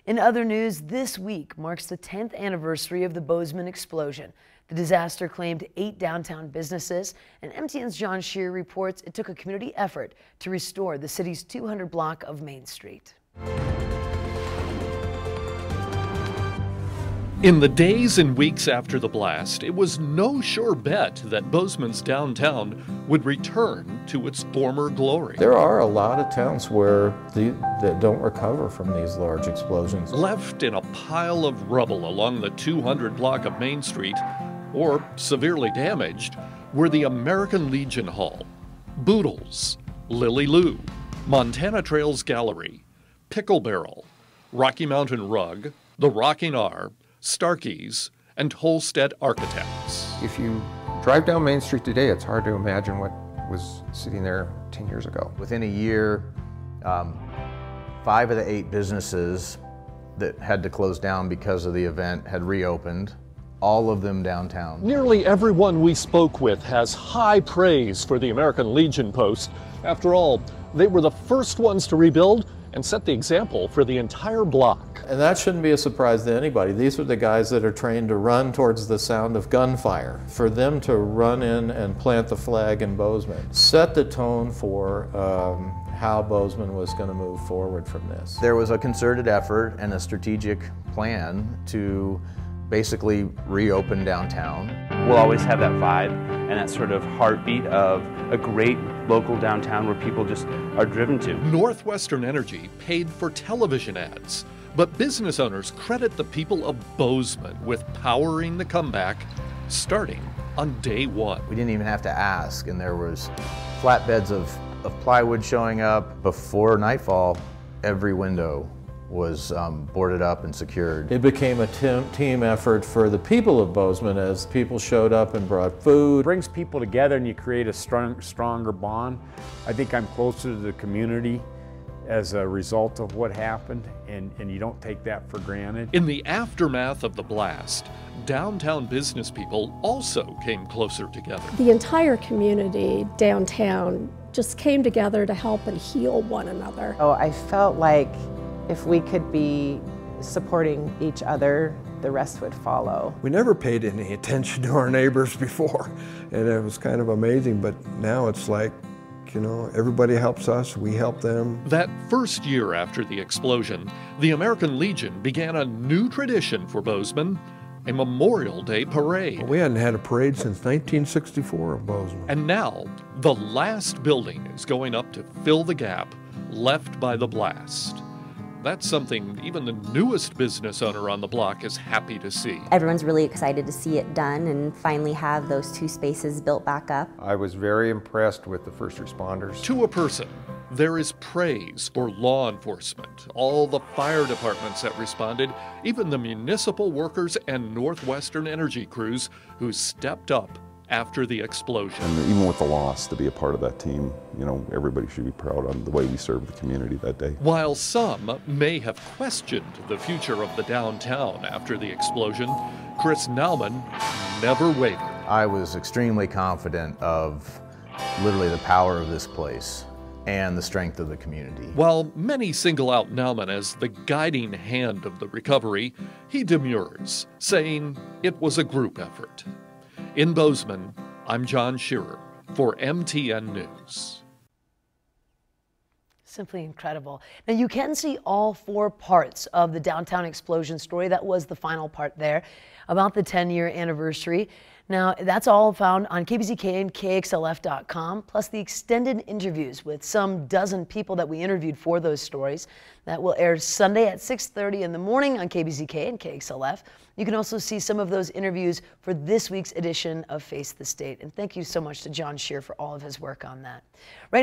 In other news, this week marks the 10th anniversary of the Bozeman explosion. The disaster claimed 8 downtown businesses, and MTN's John Shear reports it took a community effort to restore the city's 200 block of Main Street. In the days and weeks after the blast, it was no sure bet that Bozeman's downtown would return to its former glory. There are a lot of towns that don't recover from these large explosions. Left in a pile of rubble along the 200 block of Main Street, or severely damaged, were the American Legion Hall, Boodles, Lily Lou, Montana Trails Gallery, Pickle Barrel, Rocky Mountain Rug, the Rocking R, Starkey's, and Holstead Architects. If you drive down Main Street today, it's hard to imagine what was sitting there 10 years ago. Within a year, 5 of the 8 businesses that had to close down because of the event had reopened, all of them downtown. Nearly everyone we spoke with has high praise for the American Legion Post. After all, they were the first ones to rebuild and set the example for the entire block. And that shouldn't be a surprise to anybody. These are the guys that are trained to run towards the sound of gunfire. For them to run in and plant the flag in Bozeman set the tone for how Bozeman was going to move forward from this. There was a concerted effort and a strategic plan to basically reopen downtown. We'll always have that vibe and that sort of heartbeat of a great local downtown where people just are driven to. Northwestern Energy paid for television ads, but business owners credit the people of Bozeman with powering the comeback starting on day one. We didn't even have to ask, and there was flatbeds of plywood showing up. Before nightfall, every window was boarded up and secured. It became a team effort for the people of Bozeman as people showed up and brought food. It brings people together and you create a stronger bond. I think I'm closer to the community as a result of what happened, and you don't take that for granted. In the aftermath of the blast, downtown business people also came closer together. The entire community downtown just came together to help and heal one another. Oh, I felt like if we could be supporting each other, the rest would follow. We never paid any attention to our neighbors before, and it was kind of amazing, but now it's like, you know, everybody helps us, we help them. That first year after the explosion, the American Legion began a new tradition for Bozeman, a Memorial Day parade. We hadn't had a parade since 1964 in Bozeman. And now, the last building is going up to fill the gap left by the blast. That's something even the newest business owner on the block is happy to see. Everyone's really excited to see it done and finally have those 2 spaces built back up. I was very impressed with the first responders. To a person, there is praise for law enforcement, all the fire departments that responded, even the municipal workers and Northwestern Energy crews who stepped up after the explosion. And even with the loss, to be a part of that team, you know, everybody should be proud of the way we served the community that day. While some may have questioned the future of the downtown after the explosion, Chris Nauman never wavered. I was extremely confident of literally the power of this place and the strength of the community. While many single out Nauman as the guiding hand of the recovery, he demurs, saying it was a group effort. In Bozeman, I'm John Shearer for MTN News. Simply incredible. Now you can see all 4 parts of the downtown explosion story. That was the final part there about the 10-year anniversary. Now that's all found on KBZK and KXLF.com, plus the extended interviews with some dozen people that we interviewed for those stories. That will air Sunday at 6:30 in the morning on KBZK and KXLF. You can also see some of those interviews for this week's edition of Face the State. And thank you so much to John Shear for all of his work on that. Right